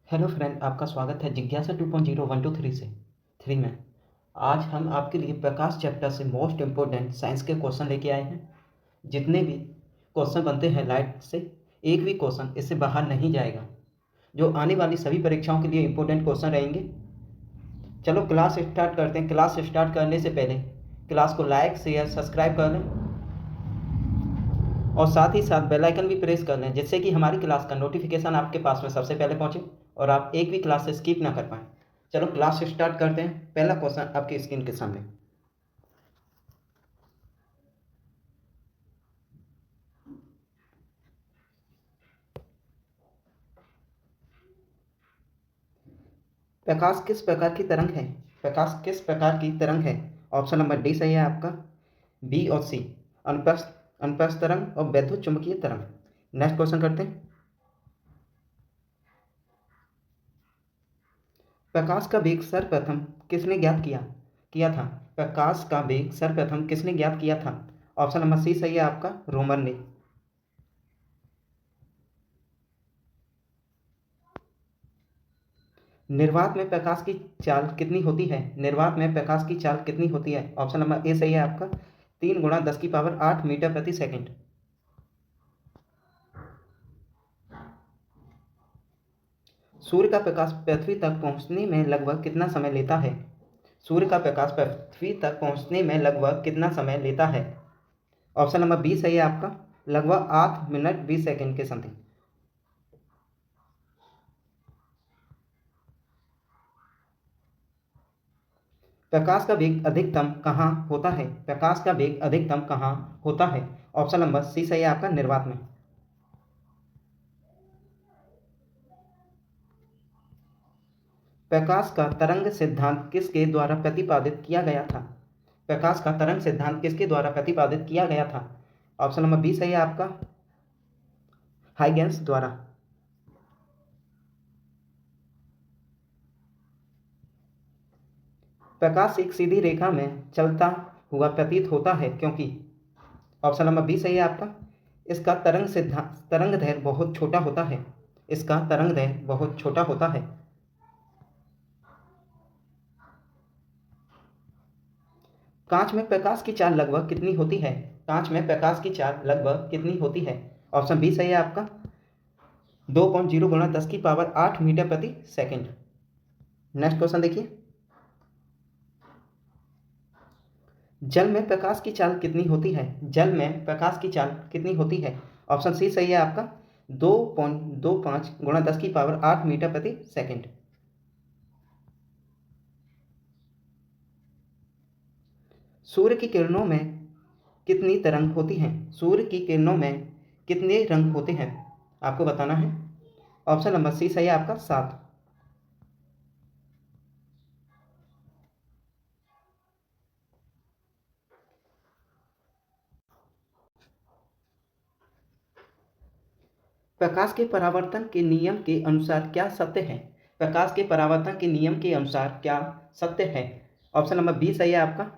Hello friend, आपका स्वागत है जिज्ञासा 2.0 1 2 3 से 3 में। आज हम आपके लिए प्रकाश चैप्टर से मोस्ट इम्पोर्टेंट साइंस के क्वेश्चन लेके आए हैं। जितने भी क्वेश्चन बनते हैं लाइट से, एक भी क्वेश्चन इससे बाहर नहीं जाएगा, जो आने वाली सभी परीक्षाओं के लिए इम्पोर्टेंट क्वेश्चन रहेंगे। चलो क्लास स्टार्ट करते हैं। क्लास स्टार्ट करने से पहले क्लास को लाइक शेयर सब्सक्राइब कर लें और साथ ही साथ बेल आइकन भी प्रेस कर लें, जिससे कि हमारी क्लास का नोटिफिकेशन आपके पास में सबसे पहले पहुंचे और आप एक भी क्लास से स्किप ना कर पाएँ। चलो क्लास स्टार्ट करते हैं। पहला क्वेश्चन आपकी स्क्रीन के सामने। प्रकाश किस प्रकार की तरंग है? प्रकाश किस प्रकार की तरंग है? ऑप्शन नंबर डी सही है आपका। बी और सी, अनुप्रस्थ तरंग और वैद्युत चुंबकीय तरंग। नेक्स्ट क्वेश्चन करते हैं। प्रकाश का वेग सर्वप्रथम किसने ज्ञात किया था? प्रकाश का वेग सर्वप्रथम किसने ज्ञात किया था? ऑप्शन नंबर सी सही है आपका, रोमन ने। निर्वात में प्रकाश की चाल कितनी होती है? निर्वात में प्रकाश की चाल कितनी होती है? ऑप्शन नंबर ए सही है आपका, 3 × 10⁸ मीटर प्रति सेकंड। सूर्य का प्रकाश पृथ्वी तक पहुंचने में लगभग कितना समय लेता है? सूर्य का प्रकाश पृथ्वी तक पहुंचने में लगभग कितना समय लेता है? ऑप्शन नंबर बी सही है आपका, लगभग 8 मिनट 20 सेकंड के समथिंग। प्रकाश का वेग अधिकतम कहाँ होता है? प्रकाश का वेग अधिकतम कहाँ होता है? ऑप्शन नंबर सी सही है आपका, निर्वात में। प्रकाश का तरंग सिद्धांत किसके द्वारा प्रतिपादित किया गया था? प्रकाश का तरंग सिद्धांत किसके द्वारा प्रतिपादित किया गया था? ऑप्शन नंबर बी सही है आपका, हाइगेंस द्वारा। प्रकाश एक सीधी रेखा में चलता हुआ प्रतीत होता है क्योंकि। ऑप्शन नंबर बी सही है आपका, इसका तरंग दैर्घ्य बहुत छोटा होता है। इसका तरंग दैर्घ्य बहुत छोटा होता है। कांच में प्रकाश की चाल लगभग कितनी होती है? कांच में प्रकाश की चाल लगभग कितनी होती है? ऑप्शन बी सही है आपका, 2.0 × 10⁸ मीटर प्रति सेकंड। नेक्स्ट क्वेश्चन देखिए। जल में प्रकाश की चाल कितनी होती है? जल में प्रकाश की चाल कितनी होती है? ऑप्शन सी सही है आपका, 2.25 × 10⁸ मीटर प्रति सेकंड। सूर्य की किरणों में कितनी तरंग होती हैं? सूर्य की किरणों में कितने रंग होते हैं? आपको बताना है। ऑप्शन नंबर सी सही है आपका, 7। प्रकाश के परावर्तन के नियम के अनुसार क्या सत्य है? प्रकाश के परावर्तन के नियम के अनुसार क्या सत्य है? ऑप्शन नंबर बी सही है आपका,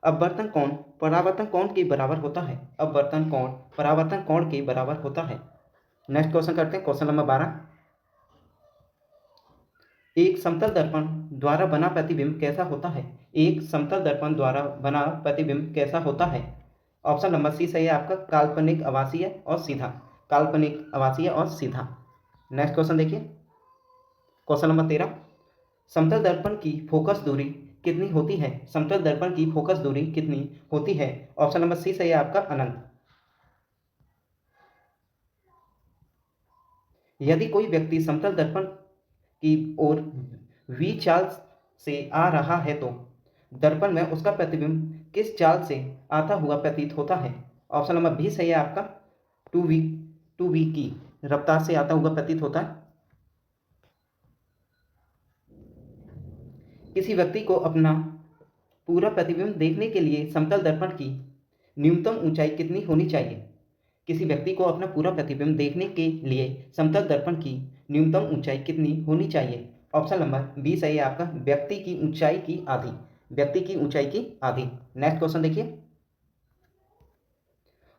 अपवर्तन कोण परावर्तन कोण के बराबर होता है। अपवर्तन कोण परावर्तन कोण के बराबर होता है। नेक्स्ट क्वेश्चन करते हैं, क्वेश्चन नंबर 12। एक समतल दर्पण द्वारा बना प्रतिबिंब कैसा होता है? एक समतल दर्पण द्वारा बना प्रतिबिंब कैसा होता है? ऑप्शन नंबर सी सही है आपका, काल्पनिक, आभासीय और सीधा। काल्पनिक, आभासीय और सीधा। नेक्स्ट क्वेश्चन देखिए, क्वेश्चन नंबर 13। समतल दर्पण की फोकस दूरी कितनी होती है? समतल दर्पण की फोकस दूरी कितनी होती है? ऑप्शन नंबर सी सही है आपका, अनंत। यदि कोई व्यक्ति समतल दर्पण की ओर वी चाल से आ रहा है तो दर्पण में उसका प्रतिबिंब किस चाल से आता हुआ प्रतीत होता है? ऑप्शन नंबर बी सही है आपका, 2v की रफ्तार से आता हुआ प्रतीत होता है। किसी व्यक्ति को अपना पूरा प्रतिबिंब देखने के लिए समतल दर्पण की न्यूनतम ऊंचाई कितनी होनी चाहिए? किसी व्यक्ति को अपना पूरा प्रतिबिंब देखने के लिए समतल दर्पण की न्यूनतम ऊंचाई कितनी होनी चाहिए? ऑप्शन नंबर बी सही है आपका, व्यक्ति की ऊंचाई की आधी। व्यक्ति की ऊंचाई की आधी। नेक्स्ट क्वेश्चन देखिए।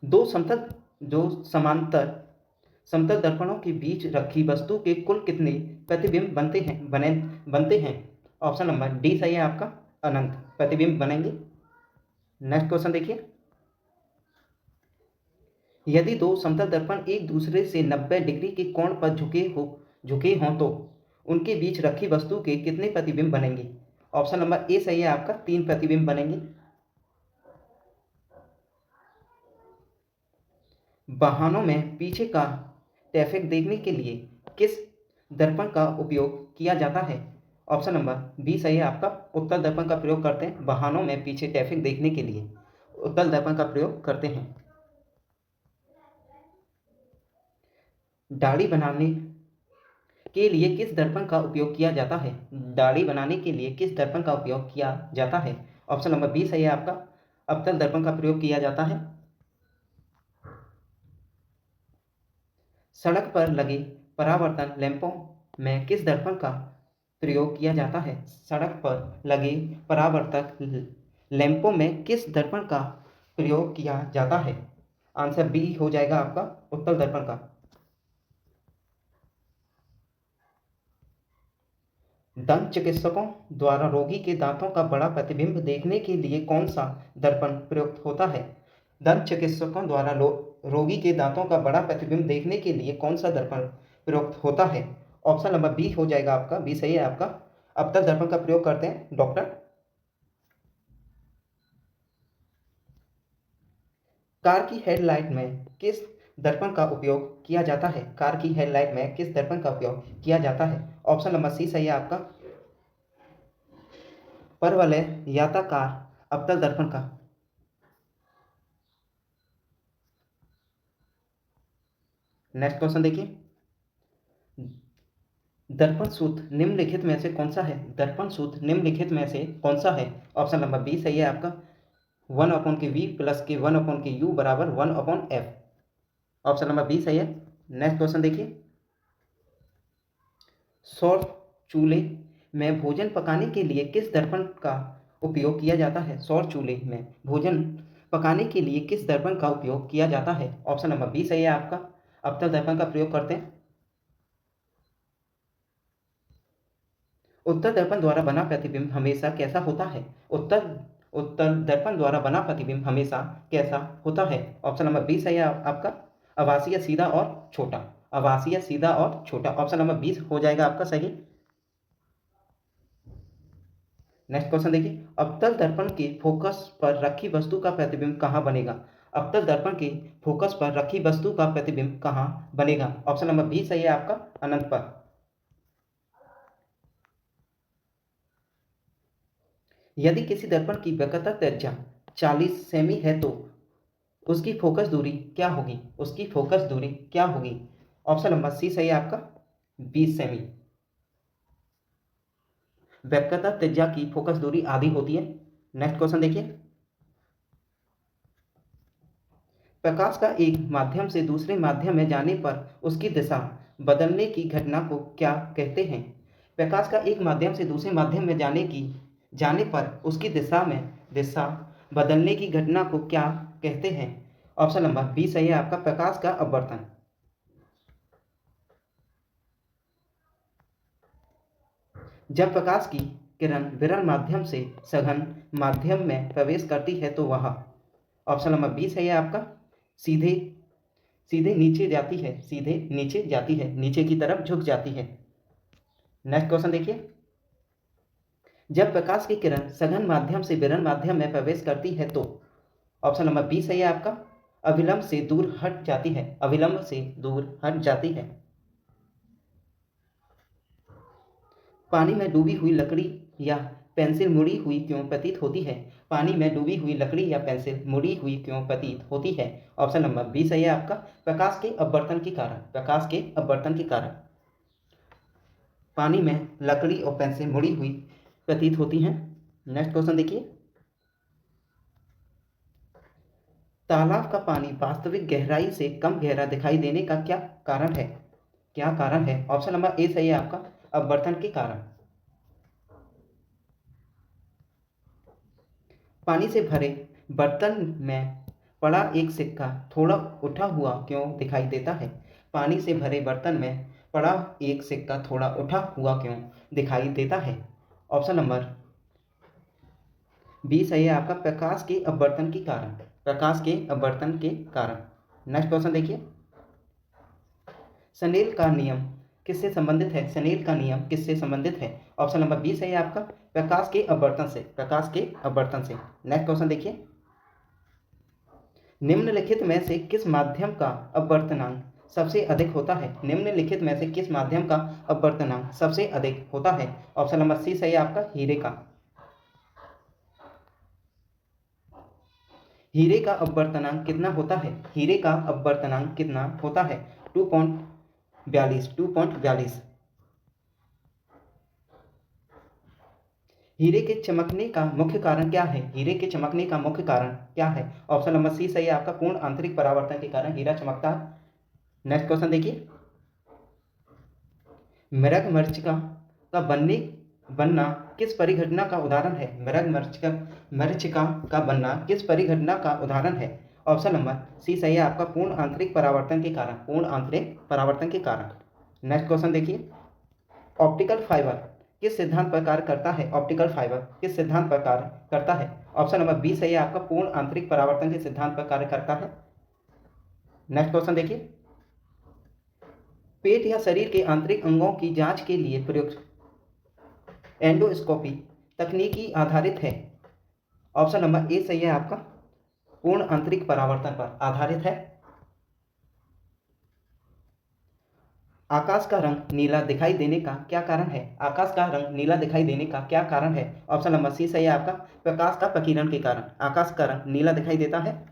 दो समांतर समतल दर्पणों के बीच रखी वस्तु के कुल कितने प्रतिबिंब बनते हैं? ऑप्शन नंबर डी सही है आपका, अनंत प्रतिबिंब बनेंगे। नेक्स्ट क्वेश्चन देखिए, यदि दो समतल दर्पण एक दूसरे से 90 डिग्री के कोण पर झुके हों तो उनके बीच रखी वस्तु के कितने प्रतिबिंब बनेंगे? ऑप्शन नंबर ए सही है आपका, 3 प्रतिबिंब बनेंगे। वाहनों में पीछे का ट्रैफिक देखने के लिए किस दर्पण का उपयोग किया जाता है? ऑप्शन नंबर बी सही है आपका, उत्तल दर्पण का प्रयोग करते हैं। वाहनों में पीछे ट्रैफिक देखने के लिए उत्तल दर्पण का प्रयोग करते हैं। दाढ़ी बनाने के लिए किस दर्पण का उपयोग किया जाता है? दाढ़ी बनाने के लिए किस दर्पण का उपयोग किया जाता है? ऑप्शन नंबर बी सही है आपका, अवतल दर्पण का प्रयोग किया जाता है। सड़क पर लगे परावर्तन लैंपों में किस दर्पण का प्रयोग किया जाता है? सड़क पर लगे परावर्तक लैंपों में किस दर्पण का प्रयोग किया जाता है? आंसर बी हो जाएगा आपका, उत्तल दर्पण का। दंत चिकित्सकों द्वारा रोगी के दांतों का बड़ा प्रतिबिंब देखने के लिए कौन सा दर्पण प्रयुक्त होता है? दंत चिकित्सकों द्वारा रोगी के दांतों का बड़ा प्रतिबिंब देखने के लिए कौन सा दर्पण प्रयुक्त होता है? ऑप्शन नंबर बी हो जाएगा आपका, बी सही है आपका, अवतल दर्पण का प्रयोग करते हैं डॉक्टर। कार की हेडलाइट में किस दर्पण का उपयोग किया जाता है? कार की हेडलाइट में किस दर्पण का उपयोग किया जाता है? ऑप्शन नंबर सी सही है आपका, परवलय याताकार अवतल दर्पण का। नेक्स्ट क्वेश्चन देखिए, दर्पण सूत्र निम्नलिखित में से कौन सा है? दर्पण सूत्र निम्नलिखित में से कौन सा है? ऑप्शन नंबर बी सही है आपका, 1/v प्लस के 1/u बराबर 1/f। ऑप्शन नंबर बी सही है। नेक्स्ट क्वेश्चन देखिए, सौर चूल्हे में भोजन पकाने के लिए किस दर्पण का उपयोग किया जाता है? सौर चूल्हे में भोजन पकाने के लिए किस दर्पण का उपयोग किया जाता है? ऑप्शन नंबर बी सही है आपका, अवतल दर्पण का प्रयोग करते हैं। उत्तल दर्पण द्वारा बना प्रतिबिंब हमेशा कैसा होता है? उत्तल दर्पण द्वारा बना प्रतिबिंब हमेशा कैसा होता है? ऑप्शन नंबर बी सही है आपका, आभासीय, सीधा और छोटा। आभासीय, सीधा और छोटा, ऑप्शन नंबर 20 हो जाएगा आपका सही। नेक्स्ट क्वेश्चन देखिए, अवतल दर्पण के फोकस पर रखी वस्तु का प्रतिबिंब कहाँ बनेगा? अवतल दर्पण के फोकस पर रखी वस्तु का प्रतिबिंब कहाँ बनेगा? ऑप्शन नंबर बी सही है आपका, अनंत पर। यदि किसी दर्पण की व्यक्तता त्रिज्या 40 सेमी है तो उसकी फोकस दूरी क्या होगी? उसकी फोकस दूरी क्या होगी? ऑप्शन नंबर सी सही है आपका, 20 सेमी। व्यक्तता त्रिज्या की फोकस दूरी आधी होती है। नेक्स्ट क्वेश्चन देखिए, प्रकाश का एक माध्यम से दूसरे माध्यम में जाने पर उसकी दिशा बदलने की घटना को क्या कहते हैं? प्रकाश का एक माध्यम से दूसरे माध्यम में जाने पर उसकी दिशा बदलने की घटना को क्या कहते हैं? ऑप्शन नंबर बी सही है आपका, प्रकाश का अपवर्तन। जब प्रकाश की किरण विरल माध्यम से सघन माध्यम में प्रवेश करती है तो वह, ऑप्शन नंबर बी सही है आपका, सीधे नीचे जाती है, नीचे की तरफ झुक जाती है। नेक्स्ट क्वेश्चन देखिए, जब प्रकाश की किरण सघन माध्यम से विरल माध्यम में प्रवेश करती है तो, ऑप्शन नंबर बी सही है आपका, अविलंब से दूर हट जाती है। पानी में डूबी हुई लकड़ी या पेंसिल मुड़ी हुई क्यों प्रतीत होती है? पानी में डूबी हुई लकड़ी या पेंसिल मुड़ी हुई क्यों प्रतीत होती है? ऑप्शन नंबर बी सही है आपका, प्रकाश के अपवर्तन के कारण पानी में लकड़ी और पेंसिल मुड़ी हुई प्रतीत होती हैं। नेक्स्ट क्वेश्चन देखिए, तालाब का पानी वास्तविक गहराई से कम गहरा दिखाई देने का क्या कारण है? ऑप्शन नंबर ए सही है आपका, अपवर्तन के कारण। पानी से भरे बर्तन में पड़ा एक सिक्का थोड़ा उठा हुआ क्यों दिखाई देता है? पानी से भरे बर्तन में पड़ा एक सिक्का थोड़ा उठा हुआ क्यों दिखाई देता है? ऑप्शन नंबर बी सही है आपका, प्रकाश के अपवर्तन के कारण। प्रकाश के अपवर्तन के कारण। नेक्स्ट क्वेश्चन देखिए, शनेल का नियम किससे संबंधित है? शनेल का नियम किससे संबंधित है? ऑप्शन नंबर बी सही है आपका, प्रकाश के अपवर्तन से। प्रकाश के अपवर्तन से। नेक्स्ट क्वेश्चन देखिए, निम्नलिखित में से किस माध्यम का अपवर्तनांक सबसे अधिक होता है? निम्नलिखित में से किस माध्यम का अपवर्तनांक सबसे अधिक होता है? ऑप्शन नंबर सी सही है आपका, हीरे का। हीरे का अपवर्तनांक कितना होता है? हीरे का अपवर्तनांक कितना होता है? 2.42। 2.42। हीरे के चमकने का मुख्य कारण क्या है? हीरे के चमकने का मुख्य कारण क्या है? ऑप्शन नंबर सी सही है आपका, पूर्ण आंतरिक परावर्तन के कारण हीरा चमकता है। नेक्स्ट क्वेश्चन देखिए, मृग मरीचिका का बनना किस परिघटना का उदाहरण है? मृग मरीचिका का बनना किस परिघटना का उदाहरण है? ऑप्शन नंबर सी सही है आपका, पूर्ण आंतरिक परावर्तन के कारण। पूर्ण आंतरिक परावर्तन के कारण। नेक्स्ट क्वेश्चन देखिए, ऑप्टिकल फाइबर किस सिद्धांत पर कार्य करता है? ऑप्टिकल फाइबर किस सिद्धांत पर कार्य करता है? ऑप्शन नंबर बी सही है आपका, पूर्ण आंतरिक परावर्तन के सिद्धांत पर कार्य करता है। नेक्स्ट क्वेश्चन देखिए, पेट या शरीर के आंतरिक अंगों की जांच के लिए प्रयुक्त एंडोस्कोपी तकनीकी आधारित है? ऑप्शन नंबर ए सही है आपका, पूर्ण आंतरिक परावर्तन पर आधारित है। आकाश का रंग नीला दिखाई देने का क्या कारण है? आकाश का रंग नीला दिखाई देने का क्या कारण है? ऑप्शन नंबर सी सही है आपका, प्रकाश का प्रकीर्णन के कारण आकाश का रंग नीला दिखाई देता है।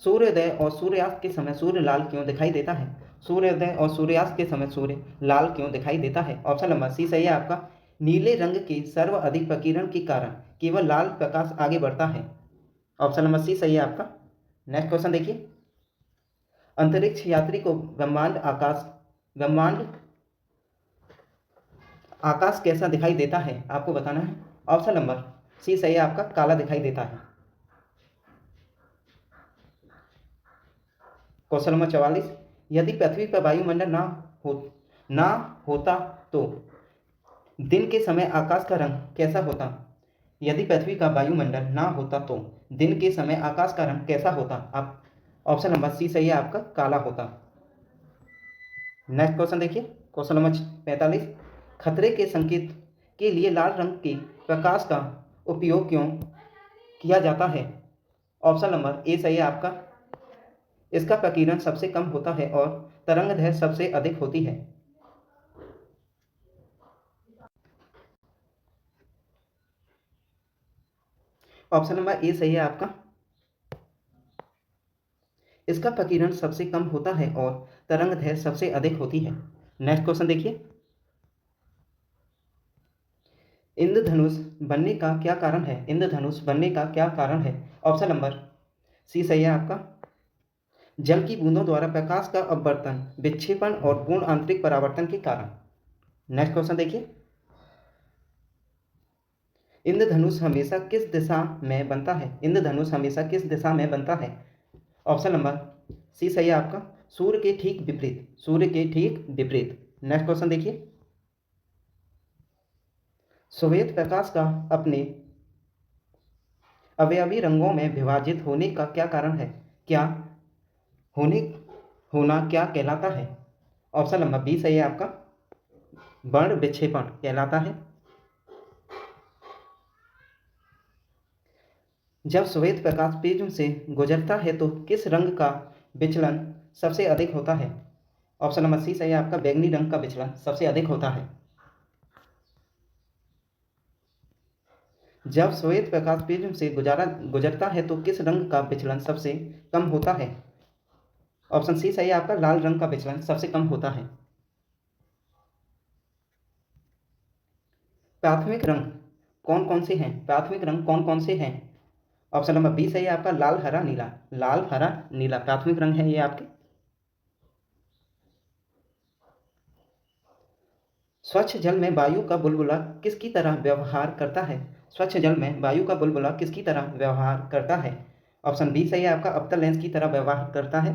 सूर्योदय और सूर्यास्त के समय सूर्य लाल क्यों दिखाई देता है? सूर्योदय और सूर्यास्त के समय सूर्य लाल क्यों दिखाई देता है? ऑप्शन नंबर सी सही है आपका, नीले रंग के सर्वाधिक प्रकीर्णन के कारण केवल लाल प्रकाश आगे बढ़ता है। ऑप्शन नंबर सी सही है आपका। नेक्स्ट क्वेश्चन देखिए, अंतरिक्ष यात्री को ब्रह्मांड आकाश कैसा दिखाई देता है? आपको बताना है। ऑप्शन नंबर सी सही है आपका, काला दिखाई देता है। क्वेश्चन नंबर 44, यदि पृथ्वी पर वायुमंडल ना होता तो दिन के समय आकाश का रंग कैसा होता? यदि पृथ्वी का वायुमंडल ना होता तो दिन के समय आकाश का रंग कैसा होता? आप ऑप्शन नंबर सी सही है आपका, काला होता। नेक्स्ट क्वेश्चन देखिए, क्वेश्चन नंबर 45, खतरे के संकेत के लिए लाल रंग के प्रकाश का उपयोग क्यों किया जाता है? ऑप्शन नंबर ए सही है आपका, इसका प्रकीर्णन सबसे कम होता है और तरंगदैर्घ्य सबसे अधिक होती है। ऑप्शन नंबर ए सही है आपका, इसका प्रकीर्णन सबसे कम होता है और तरंगदैर्घ्य सबसे अधिक होती है। नेक्स्ट क्वेश्चन देखिए, इंद्रधनुष बनने का क्या कारण है? इंद्रधनुष बनने का क्या कारण है? ऑप्शन नंबर सी सही है आपका, जल की बूंदों द्वारा प्रकाश का अपवर्तन, विक्षेपण और पूर्ण आंतरिक परावर्तन के कारण। नेक्स्ट क्वेश्चन देखिए, इंद्रधनुष हमेशा किस दिशा में बनता है? इंद्रधनुष हमेशा किस दिशा में बनता है? ऑप्शन नंबर सी सही है आपका, सूर्य के ठीक विपरीत। सूर्य के ठीक विपरीत। नेक्स्ट क्वेश्चन देखिए, श्वेत प्रकाश का अपने अवयवी रंगों में विभाजित होने का क्या कारण है? क्या होने होना क्या कहलाता है? ऑप्शन नंबर बी सही है आपका, वर्ण विक्षेपण कहलाता है। जब श्वेत प्रकाश प्रिज्म से गुजरता है तो किस रंग का विचलन सबसे अधिक होता है? ऑप्शन नंबर सी सही है आपका, बैंगनी रंग का विचलन सबसे अधिक होता है। जब श्वेत प्रकाश प्रिज्म से गुजरता है तो किस रंग का विचलन सबसे कम होता है? ऑप्शन सी सही है आपका, लाल रंग का विचलन सबसे कम होता है। प्राथमिक रंग कौन कौन से हैं? प्राथमिक रंग कौन कौन से हैं? ऑप्शन नंबर बी सही है आपका, लाल हरा नीला। लाल हरा नीला प्राथमिक रंग है ये आपके। स्वच्छ जल में वायु का बुलबुला किसकी तरह व्यवहार करता है? स्वच्छ जल में वायु का बुलबुला किसकी तरह व्यवहार करता है? ऑप्शन बी सही है आपका, अवतल लेंस की तरह व्यवहार करता है।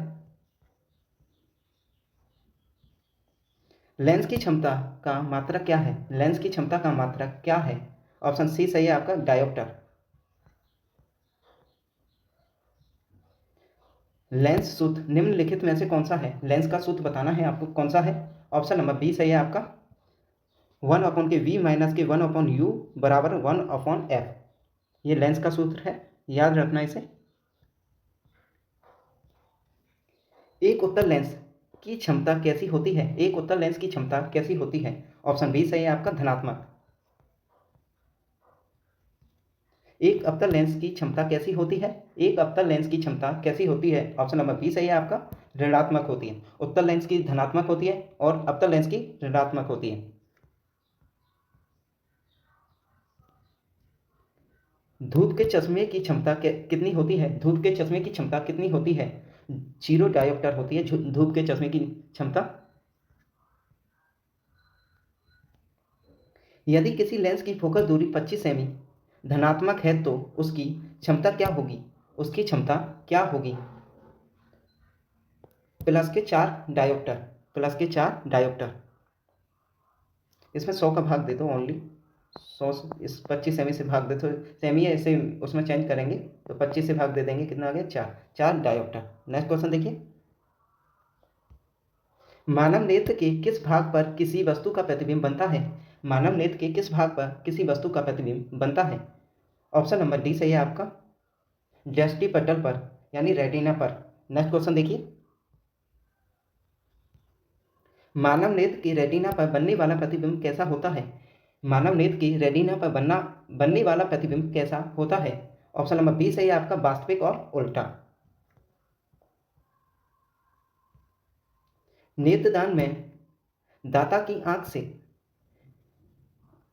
लेंस की क्षमता का मात्रक क्या है? लेंस की क्षमता का मात्रक क्या है? ऑप्शन सी सही है आपका, डायोप्टर। लेंस सूत्र निम्नलिखित में से कौन सा है? लेंस का सूत्र बताना है आपको, कौन सा है? ऑप्शन नंबर बी सही है आपका, 1/v-1/u बराबर 1/f। ये लेंस का सूत्र है, याद रखना इसे। एक उत्तल लेंस की क्षमता कैसी होती है? एक उत्तल लेंस की क्षमता कैसी होती है? ऑप्शन बी सही है आपका, धनात्मक। एक अवतल लेंस की क्षमता कैसी होती है? एक अवतल लेंस की क्षमता कैसी होती है? ऑप्शन नंबर बी सही है आपका, ऋणात्मक होती है। उत्तल लेंस की धनात्मक होती है और अवतल लेंस की ऋणात्मक होती है। धूप के चश्मे की क्षमता कितनी होती है? धूप के चश्मे की क्षमता कितनी होती है? 0 डायोप्टर होती है धूप के चश्मे की क्षमता। यदि किसी लेंस की फोकस दूरी 25 सेमी धनात्मक है तो उसकी क्षमता क्या होगी? उसकी क्षमता क्या होगी? प्लस के 4 डायोप्टर, प्लस के 4 डायोप्टर। इसमें 100 का भाग दे दो ओनली, 100 इस 25 सेमी से भाग दे तो सेमी है, इसे उसमें चेंज करेंगे तो 25 से भाग दे देंगे, कितना आ गया? 4, 4 डायोप्टर। नेक्स्ट क्वेश्चन देखिए, मानव नेत्र के किस भाग पर किसी वस्तु का प्रतिबिंब बनता है? मानव नेत्र के किस भाग पर किसी वस्तु का प्रतिबिंब बनता है? ऑप्शन नंबर डी सही है आपका, दृष्टि पटल पर यानी रेटिना पर। नेक्स्ट क्वेश्चन देखिए, मानव नेत्र की रेटिना पर बनने वाला प्रतिबिंब कैसा होता है? मानव नेत्र की रेटिना पर बनने वाला प्रतिबिंब कैसा होता है? ऑप्शन नंबर बी सही है आपका, वास्तविक और उल्टा। नेत्रदान में दाता की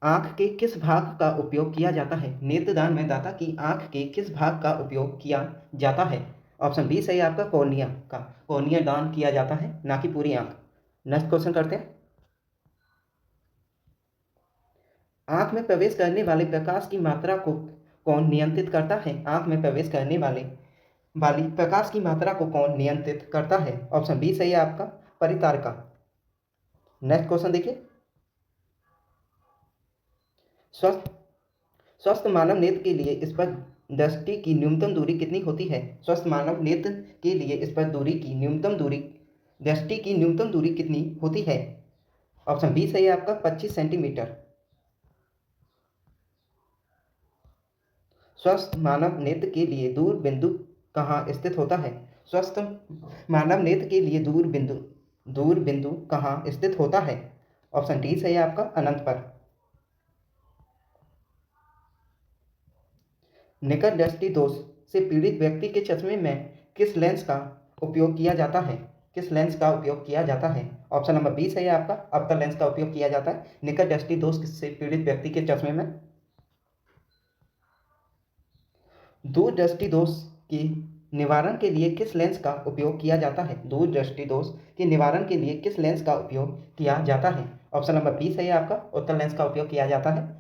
आंख के किस भाग का उपयोग किया जाता है? नेत्रदान में दाता की आंख के किस भाग का उपयोग किया जाता है? ऑप्शन बी सही है आपका, कॉर्निया का। कॉर्निया दान किया जाता है, ना कि पूरी आंख। नेक्स्ट क्वेश्चन करते हैं, आंख में प्रवेश करने वाले प्रकाश की मात्रा को कौन नियंत्रित करता है? आंख में प्रवेश करने वाली प्रकाश की मात्रा को कौन नियंत्रित करता है? ऑप्शन बी सही है आपका, परितारिका। नेक्स्ट क्वेश्चन देखिए, स्वस्थ स्वस्थ मानव नेत्र के लिए स्पष्ट दृष्टि की न्यूनतम दूरी कितनी होती है? स्वस्थ मानव नेत्र के लिए स्पष्ट दूरी की न्यूनतम दूरी दृष्टि की न्यूनतम दूरी कितनी होती है? ऑप्शन बी सही है आपका, 25 सेंटीमीटर। स्वस्थ मानव नेत्र के लिए दूर बिंदु कहाँ स्थित होता है? स्वस्थ मानव नेत्र के लिए दूर बिंदु कहाँ स्थित होता है? ऑप्शन डी सही है आपका, अनंत पर। निकट दृष्टि दोष से पीड़ित व्यक्ति के चश्मे में किस लेंस का उपयोग किया जाता है? किस लेंस का उपयोग किया जाता है? ऑप्शन नंबर बी सही है आपका, अवतल लेंस का उपयोग किया जाता है निकट दृष्टि दोष से पीड़ित व्यक्ति के चश्मे में। दूर दृष्टि दोष के निवारण के लिए किस लेंस का उपयोग किया जाता है? दूर दृष्टि दोष के निवारण के लिए किस लेंस का उपयोग किया जाता है? ऑप्शन नंबर बी सही है आपका, उत्तल लेंस का उपयोग किया जाता है।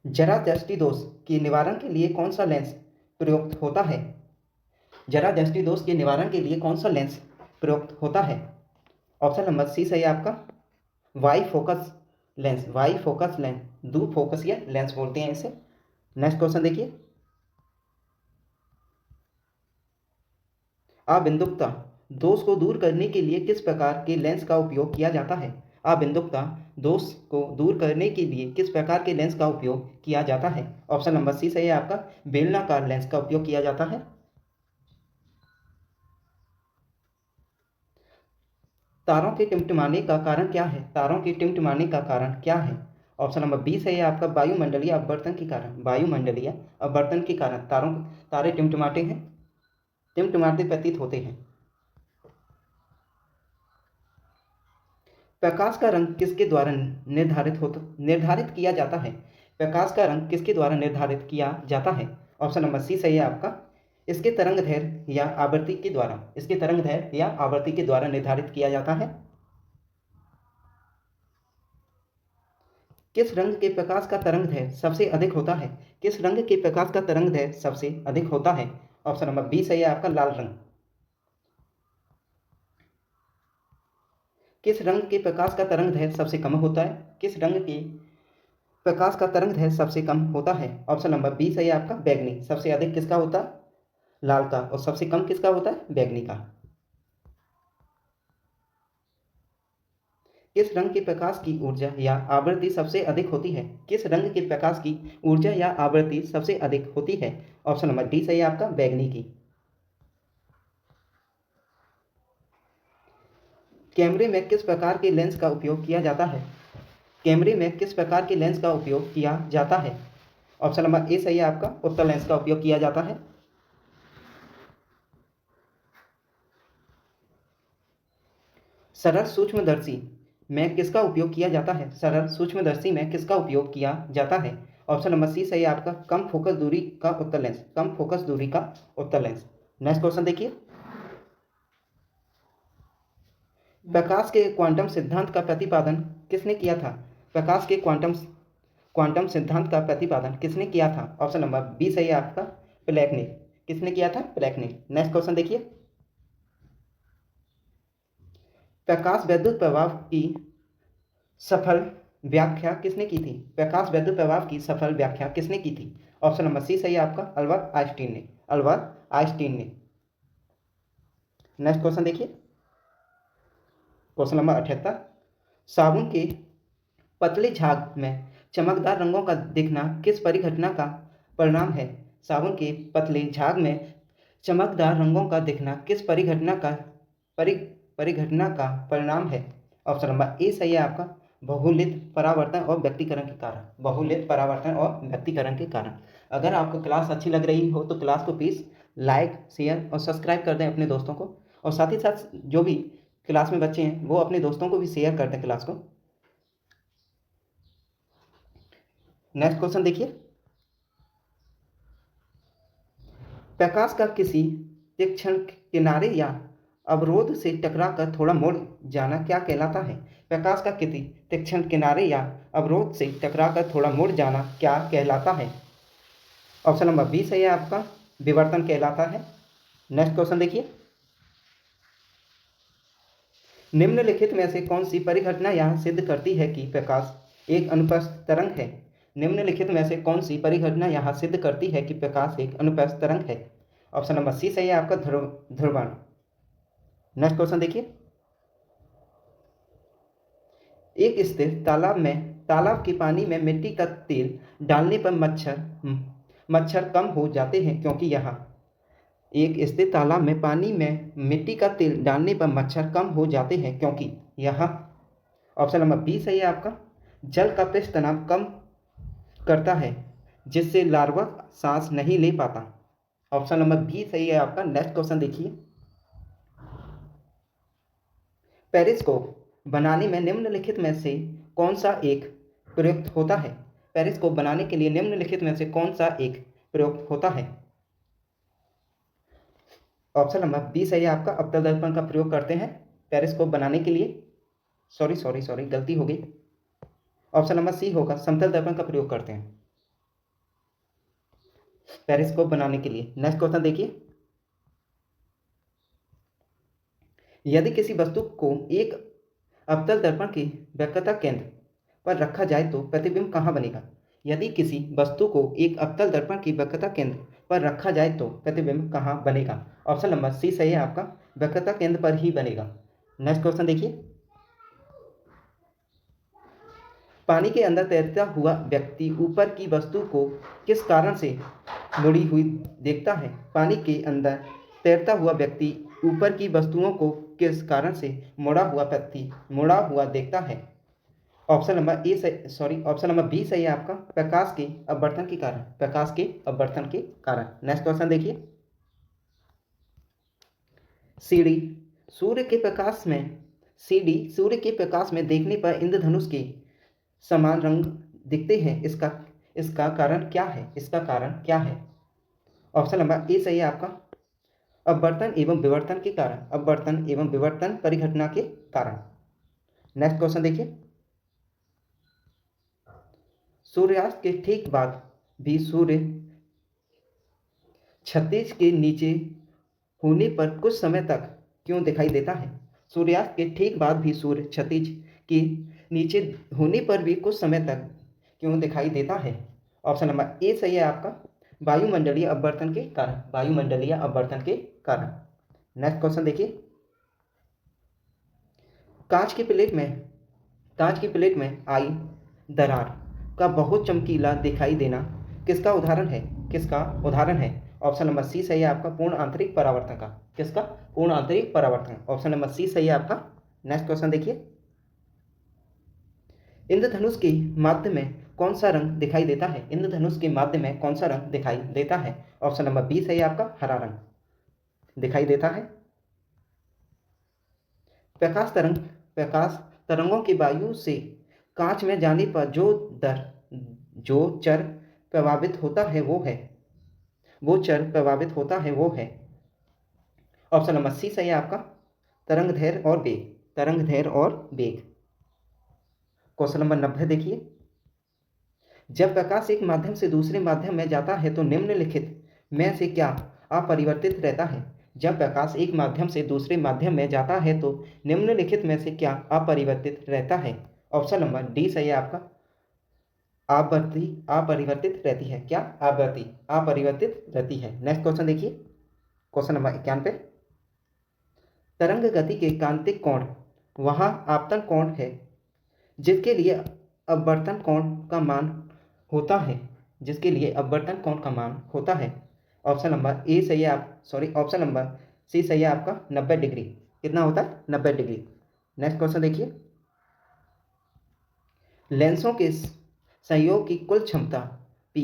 जरा दृष्टि दोष के निवारण के लिए कौन सा लेंस प्रयुक्त होता है? जरा दृष्टि दोष के निवारण के लिए कौन सा लेंस प्रयुक्त होता है? ऑप्शन नंबर सी सही है आपका, Y focus lens. Y focus lens, दू फोकस या लेंस बोलते हैं इसे। नेक्स्ट क्वेश्चन देखिए, अबिंदुकता दोष को दूर करने के लिए किस प्रकार के लेंस का उपयोग किया जाता है? अबिंदुकता दोष को दूर करने के लिए किस प्रकार के लेंस का उपयोग किया जाता है? ऑप्शन नंबर सी सही है आपका, बेलनाकार लेंस का उपयोग किया जाता है। तारों के टिमटिमाने का कारण क्या है? तारों के टिमटिमाने का कारण क्या है? ऑप्शन नंबर बी सही है आपका, वायुमंडलीय अपवर्तन के कारण। वायुमंडलीय अपवर्तन के कारण तारे टिमटिमाते हैं, टिमटिमाते प्रतीत होते हैं। प्रकाश का रंग किसके द्वारा निर्धारित किया जाता है? प्रकाश का रंग किसके द्वारा निर्धारित किया जाता है? ऑप्शन नंबर सी सही है आपका, इसके तरंगदैर्घ्य या आवृत्ति के द्वारा। इसके तरंगदैर्घ्य या आवृत्ति के द्वारा निर्धारित किया जाता है। किस रंग के प्रकाश का तरंगदैर्घ्य सबसे अधिक होता है? किस रंग के प्रकाश का तरंगदैर्घ्य सबसे अधिक होता है? ऑप्शन नंबर बी सही है आपका, लाल रंग। किस रंग के प्रकाश का तरंगदैर्घ्य सबसे कम होता है? किस रंग के प्रकाश का तरंगदैर्घ्य सबसे कम होता है? ऑप्शन नंबर बी सही है आपका, बैगनी। सबसे अधिक किसका होता है? लाल का। और सबसे कम किसका होता है? बैगनी का। किस रंग के प्रकाश की ऊर्जा या आवृत्ति सबसे अधिक होती है? किस रंग के प्रकाश की ऊर्जा या आवृत्ति सबसे अधिक होती है? ऑप्शन नंबर डी सही है आपका, बैगनी की। कैमरे में किस प्रकार के लेंस का उपयोग किया जाता है? कैमरे में किस प्रकार के लेंस का उपयोग किया जाता है? ऑप्शन नंबर ए सही है आपका, उत्तल लेंस का उपयोग किया जाता है। सरल सूक्ष्मदर्शी में किसका उपयोग किया जाता है? सरल सूक्ष्मदर्शी में किसका उपयोग किया जाता है? ऑप्शन नंबर सी सही है आपका, कम फोकस दूरी का उत्तल लेंस। कम फोकस दूरी का उत्तल लेंस। नेक्स्ट क्वेश्चन देखिए। प्रकाश के क्वांटम सिद्धांत का प्रतिपादन किसने किया था? प्रकाश के क्वांटम सिद्धांत का प्रतिपादन किसने किया था? ऑप्शन नंबर बी सही है आपका, प्लैंक ने। किसने किया था? प्लैंक ने। नेक्स्ट क्वेश्चन देखिए। प्रकाश विद्युत प्रभाव की सफल व्याख्या किसने की थी? प्रकाश विद्युत प्रभाव की सफल व्याख्या किसने की थी? ऑप्शन नंबर सी सही है आपका, अल्बर्ट आइंस्टीन ने। अल्बर्ट आइंस्टीन ने। नेक्स्ट क्वेश्चन देखिए। Question number 78। साबुन के पतले झाग में चमकदार रंगों का दिखना किस परिघटना का परिणाम है? साबुन के पतले झाग में चमकदार रंगों का दिखना किस परिघटना का परिणाम है? ऑप्शन नंबर ए सही है आपका, बहुलित परावर्तन और व्यक्तीकरण के कारण। बहुलित परावर्तन और व्यक्तीकरण के कारण। अगर आपको क्लास अच्छी लग रही हो तो क्लास को प्लीज़ लाइक, शेयर और सब्सक्राइब कर दें अपने दोस्तों को, और साथ ही साथ जो भी क्लास में बच्चे हैं वो अपने दोस्तों को भी शेयर कर दें क्लास को। नेक्स्ट क्वेश्चन देखिए। प्रकाश का किसी तीक्ष्ण किनारे या अवरोध से टकराकर थोड़ा मुड़ जाना क्या कहलाता है? प्रकाश का किसी तीक्ष्ण किनारे या अवरोध से टकराकर थोड़ा मुड़ जाना क्या कहलाता है? ऑप्शन नंबर बी सही है आपका, विवर्तन कहलाता है। नेक्स्ट क्वेश्चन देखिए। निम्नलिखित में से कौन सी परिघटना यह सिद्ध करती है कि प्रकाश एक अनुप्रस्थ तरंग है? निम्नलिखित में से कौन सी परिघटना यह सिद्ध करती है कि प्रकाश एक अनुप्रस्थ तरंग है? ऑप्शन नंबर सी सही है आपका, ध्रुवण। नेक्स्ट क्वेश्चन देखिए। एक स्थिर तालाब के पानी में मिट्टी का तेल डालने पर मच्छर कम हो जाते हैं क्योंकि यहाँ। एक स्थिर तालाब में पानी में मिट्टी का तेल डालने पर मच्छर कम हो जाते हैं क्योंकि यहाँ। ऑप्शन नंबर बी सही है आपका, जल का पृष्ठ तनाव कम करता है जिससे लार्वा सांस नहीं ले पाता। ऑप्शन नंबर बी सही है आपका। नेक्स्ट क्वेश्चन देखिए। पेरिस्कोप बनाने में निम्नलिखित में से कौन सा एक प्रयुक्त होता है? पेरिस्कोप बनाने के लिए निम्नलिखित में से कौन सा एक प्रयुक्त होता है? ऑप्शन नंबर बी सही है आपका, अवतल दर्पण का प्रयोग करते हैं पेरिस्कोप बनाने के लिए। सॉरी गलती हो गई। ऑप्शन नंबर सी होगा, समतल दर्पण का प्रयोग करते हैं पेरिस्कोप बनाने के लिए। नेक्स्ट क्वेश्चन देखिए। यदि किसी वस्तु को एक अवतल दर्पण के वक्रता केंद्र पर रखा जाए तो प्रतिबिंब कहाँ बनेगा? यदि किसी वस्तु को एक अवतल दर्पण की वक्रता केंद्र पर रखा जाए तो प्रतिबिंब कहाँ बनेगा? ऑप्शन नंबर सी सही है आपका, वक्रता केंद्र पर ही बनेगा। नेक्स्ट क्वेश्चन देखिए। पानी के अंदर तैरता हुआ व्यक्ति ऊपर की वस्तु को किस कारण से मुड़ी हुई देखता है? पानी के अंदर तैरता हुआ व्यक्ति ऊपर की वस्तुओं को किस कारण से मुड़ा हुआ देखता है? ऑप्शन नंबर बी सही है आपका, प्रकाश के अपवर्तन के कारण। प्रकाश के अपवर्तन के कारण। नेक्स्ट क्वेश्चन देखिए। सीढ़ी सूर्य के प्रकाश में देखने पर इंद्रधनुष के समान रंग दिखते हैं, इसका कारण क्या है? इसका कारण क्या है? ऑप्शन नंबर ए सही है आपका, अपवर्तन एवं विवर्तन के कारण। अपवर्तन एवं विवर्तन परिघटना के कारण। नेक्स्ट क्वेश्चन देखिए। सूर्यास्त के ठीक बाद भी सूर्य क्षितिज के नीचे होने पर कुछ समय तक क्यों दिखाई देता है? सूर्यास्त के ठीक बाद भी सूर्य क्षितिज के नीचे होने पर भी कुछ समय तक क्यों दिखाई देता है? ऑप्शन नंबर ए सही है आपका, वायुमंडलीय अपवर्तन के कारण। वायुमंडलीय अपवर्तन के कारण। नेक्स्ट क्वेश्चन देखिए, कांच की प्लेट में आई दरार का बहुत चमकीला दिखाई देना किसका उदाहरण है? किसका उदाहरण है? ऑप्शन नंबर सी सही है आपका, पूर्ण आंतरिक परावर्तन का। किसका? पूर्ण आंतरिक परावर्तन। ऑप्शन नंबर सी सही है आपका। नेक्स्ट क्वेश्चन देखिए, इंद्रधनुष के माध्य में कौन सा रंग दिखाई देता है? इंद्रधनुष के माध्य में कौन सा रंग दिखाई देता है? ऑप्शन नंबर बी सही है आपका, हरा रंग दिखाई देता है। प्रकाश तरंगों की वायु से कांच में जाने पर जो चर प्रभावित होता है वो है ऑप्शन नंबर सी सही है आपका, तरंगदैर्घ्य और वेग। क्वेश्चन नंबर 90 देखिए, जब प्रकाश एक माध्यम से दूसरे माध्यम में जाता है तो निम्नलिखित में से क्या अपरिवर्तित रहता है? जब प्रकाश एक माध्यम से दूसरे माध्यम में जाता है तो निम्नलिखित में से क्या अपरिवर्तित रहता है? ऑप्शन नंबर डी सही है आपका, आवृत्ति अपरिवर्तित रहती है। क्या? आवृत्ति अपरिवर्तित रहती है। नेक्स्ट क्वेश्चन देखिए, क्वेश्चन नंबर 91, तरंग गति के कांतिक कोण वहाँ आपतन कोण है जिसके लिए अपवर्तन कोण का मान होता है। ऑप्शन नंबर ए सही है ऑप्शन नंबर सी सही है आपका, 90 डिग्री। कितना होता है? 90 डिग्री। नेक्स्ट क्वेश्चन देखिए, लेंसों के संयोग की कुल क्षमता P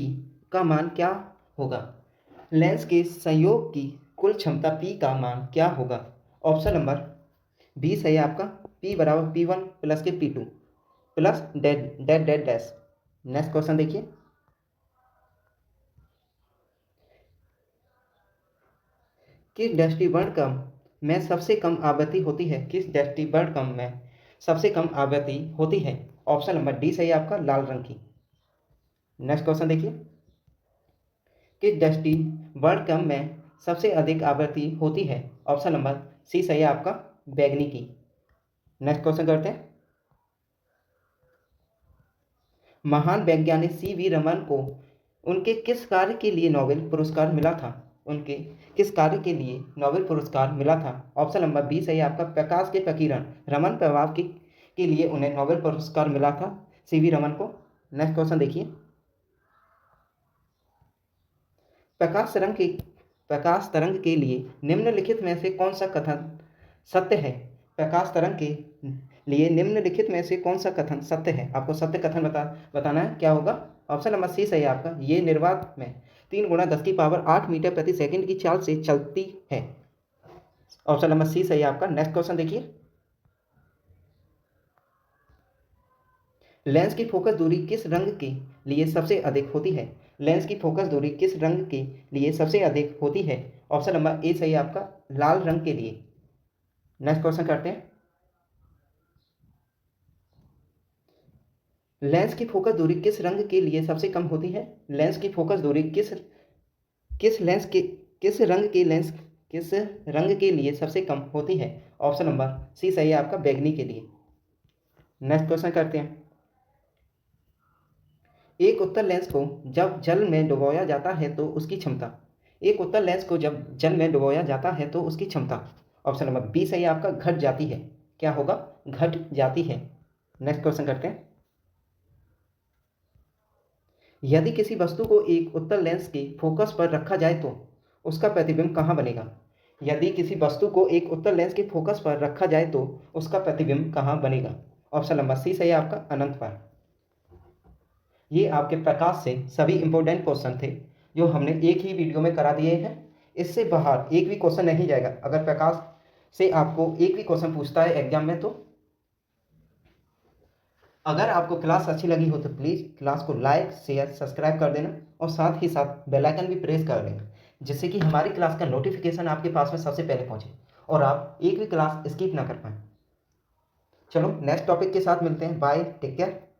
का मान क्या होगा? लेंस के संयोग की कुल क्षमता P का मान क्या होगा? ऑप्शन नंबर बी सही है आपका, P बराबर P1 प्लस के P2 plus dash. Next question देखिए, किस दृष्टिवर्णक्रम में सबसे कम आवृत्ति होती है? किस दृष्टिवर्णक्रम में सबसे कम आवृत्ति होती है? ऑप्शन नंबर डी सही है आपका, लाल रंग की। नेक्स्ट क्वेश्चन देखिए, किस दृष्टिवर्णक्रम में सबसे अधिक आवृत्ति होती है? ऑप्शन नंबर सी सही है आपका, बैगनी की। नेक्स्ट क्वेश्चन करते हैं, महान वैज्ञानिक सीवी रमन को उनके किस कार्य के लिए नोबेल पुरस्कार मिला था? उनके किस कार्य के लिए नोबेल पुरस्कार मिला था? ऑप्शन नंबर बी सही है आपका, प्रकाश के प्रकीर्णन रमन प्रभाव के लिए उन्हें नोबेल पुरस्कार मिला था, सीवी रमन को। नेक्स्ट क्वेश्चन देखिए, प्रकाश तरंग के लिए निम्नलिखित में से कौन सा कथन सत्य है? प्रकाश तरंग के लिए निम्नलिखित में से कौन सा कथन सत्य है? आपको सत्य कथन बताना है। क्या होगा? ऑप्शन नंबर सी सही है आपका, ये निर्वात में 3 × 10⁸ मीटर प्रति सेकंड की चाल से चलती है। ऑप्शन नंबर सी सही है आपका। नेक्स्ट क्वेश्चन देखिए, लेंस की फोकस दूरी किस रंग के लिए सबसे अधिक होती है? लेंस की फोकस दूरी किस रंग के लिए सबसे अधिक होती है? ऑप्शन नंबर ए सही है आपका, लाल रंग के लिए। नेक्स्ट क्वेश्चन करते हैं, लेंस की फोकस दूरी किस रंग के लिए सबसे कम होती है? लेंस की फोकस दूरी किस रंग के लिए सबसे कम होती है? ऑप्शन नंबर सी सही है आपका, बैगनी के लिए। नेक्स्ट क्वेश्चन करते हैं, एक उत्तल लेंस को जब जल में डुबोया जाता है तो उसकी क्षमता ऑप्शन नंबर बी सही है आपका, घट जाती है। क्या होगा? घट जाती है। नेक्स्ट क्वेश्चन करते हैं, यदि किसी वस्तु को एक उत्तल लेंस के फोकस पर रखा जाए तो उसका प्रतिबिंब कहाँ बनेगा? यदि किसी वस्तु को एक उत्तल लेंस के फोकस पर रखा जाए तो उसका प्रतिबिंब कहाँ बनेगा? ऑप्शन नंबर सी सही है आपका, अनंत पर। ये आपके प्रकाश से सभी इंपॉर्टेंट क्वेश्चन थे जो हमने एक ही वीडियो में करा दिए हैं। इससे बाहर एक भी क्वेश्चन नहीं जाएगा। अगर प्रकाश से आपको एक भी क्वेश्चन पूछता है एग्जाम में, तो अगर आपको क्लास अच्छी लगी हो तो प्लीज़ क्लास को लाइक शेयर सब्सक्राइब कर देना और साथ ही साथ बेल आइकन भी प्रेस कर देना, जिससे कि हमारी क्लास का नोटिफिकेशन आपके पास में सबसे पहले पहुंचे और आप एक भी क्लास स्किप ना कर पाएँ। चलो नेक्स्ट टॉपिक के साथ मिलते हैं। Bye, take care.